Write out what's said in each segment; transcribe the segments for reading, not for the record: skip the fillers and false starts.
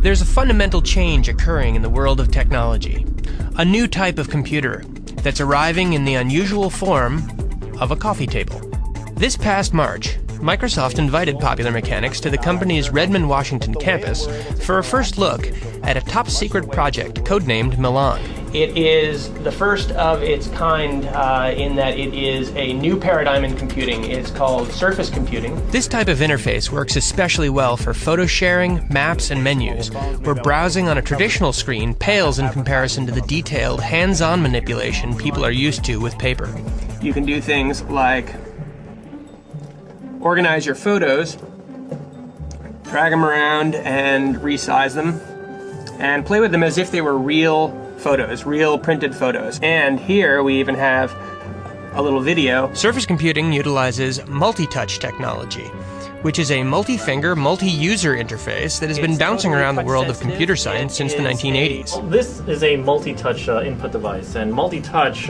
There's a fundamental change occurring in the world of technology. A new type of computer that's arriving in the unusual form of a coffee table. This past March, Microsoft invited Popular Mechanics to the company's Redmond, Washington campus for a first look at a top-secret project codenamed Milan. It is the first of its kind in that it is a new paradigm in computing. It's called surface computing. This type of interface works especially well for photo sharing, maps, and menus, where browsing on a traditional screen pales in comparison to the detailed, hands-on manipulation people are used to with paper. You can do things like organize your photos, drag them around and resize them, and play with them as if they were real photos, real printed photos. And here we even have a little video. Surface computing utilizes multi-touch technology, which is a multi-finger, multi-user interface that has been bouncing around the world of computer science since the 1980s. This is a multi-touch input device, and multi-touch,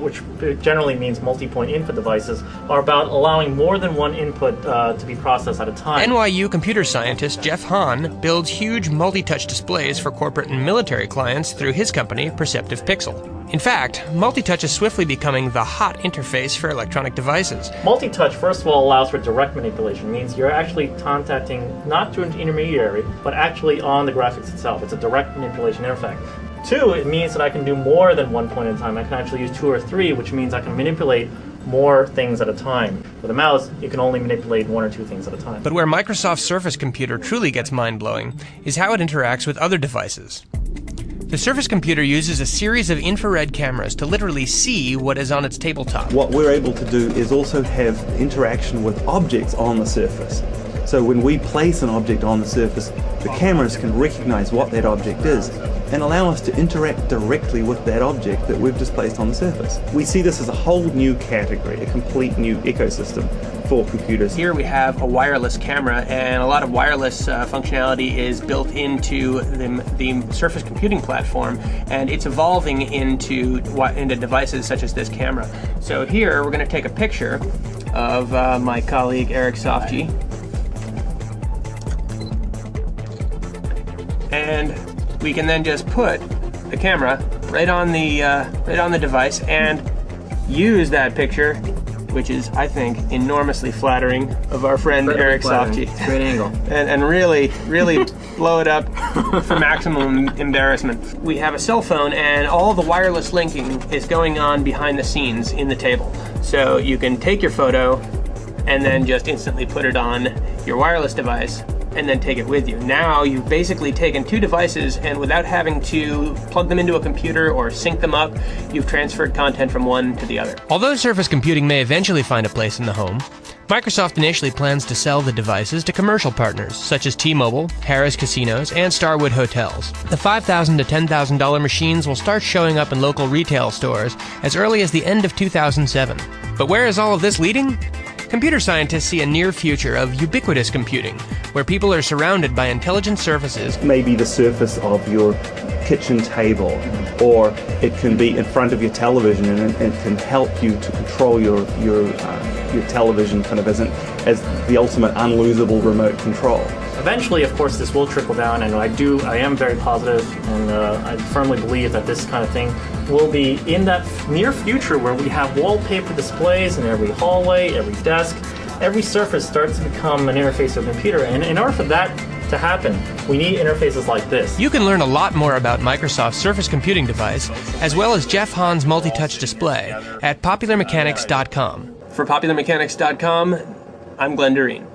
which generally means multi-point input devices, are about allowing more than one input to be processed at a time. NYU computer scientist Jeff Hahn builds huge multi-touch displays for corporate and military clients through his company, Perceptive Pixel. In fact, multi-touch is swiftly becoming the hot interface for electronic devices. Multi-touch, first of all, allows for direct manipulation. It means you're actually contacting not through an intermediary, but actually on the graphics itself. It's a direct manipulation interface. Two, it means that I can do more than one point at a time. I can actually use 2 or 3, which means I can manipulate more things at a time. With a mouse, you can only manipulate 1 or 2 things at a time. But where Microsoft's Surface computer truly gets mind-blowing is how it interacts with other devices. The Surface computer uses a series of infrared cameras to literally see what is on its tabletop. What we're able to do is also have interaction with objects on the surface. So when we place an object on the surface, the cameras can recognize what that object is and allow us to interact directly with that object that we've just placed on the surface. We see this as a whole new category, a complete new ecosystem for computers. Here we have a wireless camera, and a lot of wireless functionality is built into the Surface computing platform, and it's evolving into devices such as this camera. So here we're going to take a picture of my colleague Eric Sofji, and we can then just put the camera right on the device and use that picture, which is, I think, enormously flattering of our friend Eric Sofji. Great angle. And really blow it up for maximum embarrassment. We have a cell phone, and all the wireless linking is going on behind the scenes in the table. So you can take your photo and then just instantly put it on your wireless device and then take it with you. Now you've basically taken 2 devices, and without having to plug them into a computer or sync them up, you've transferred content from one to the other. Although Surface computing may eventually find a place in the home, Microsoft initially plans to sell the devices to commercial partners such as T-Mobile, Harrah's Casinos, and Starwood Hotels. The $5,000 to $10,000 machines will start showing up in local retail stores as early as the end of 2007. But where is all of this leading? Computer scientists see a near future of ubiquitous computing, where people are surrounded by intelligent surfaces. Maybe the surface of your kitchen table, or it can be in front of your television, and it can help you to control your television kind of as the ultimate unlosable remote control. Eventually, of course, this will trickle down, and I am very positive, and I firmly believe that this kind of thing will be in that near future where we have wallpaper displays in every hallway, every desk, every surface starts to become an interface to a computer, and in order for that to happen, we need interfaces like this. You can learn a lot more about Microsoft's Surface computing device, as well as Jeff Hahn's multi-touch display, at popularmechanics.com. For popularmechanics.com, I'm Glenn Doreen.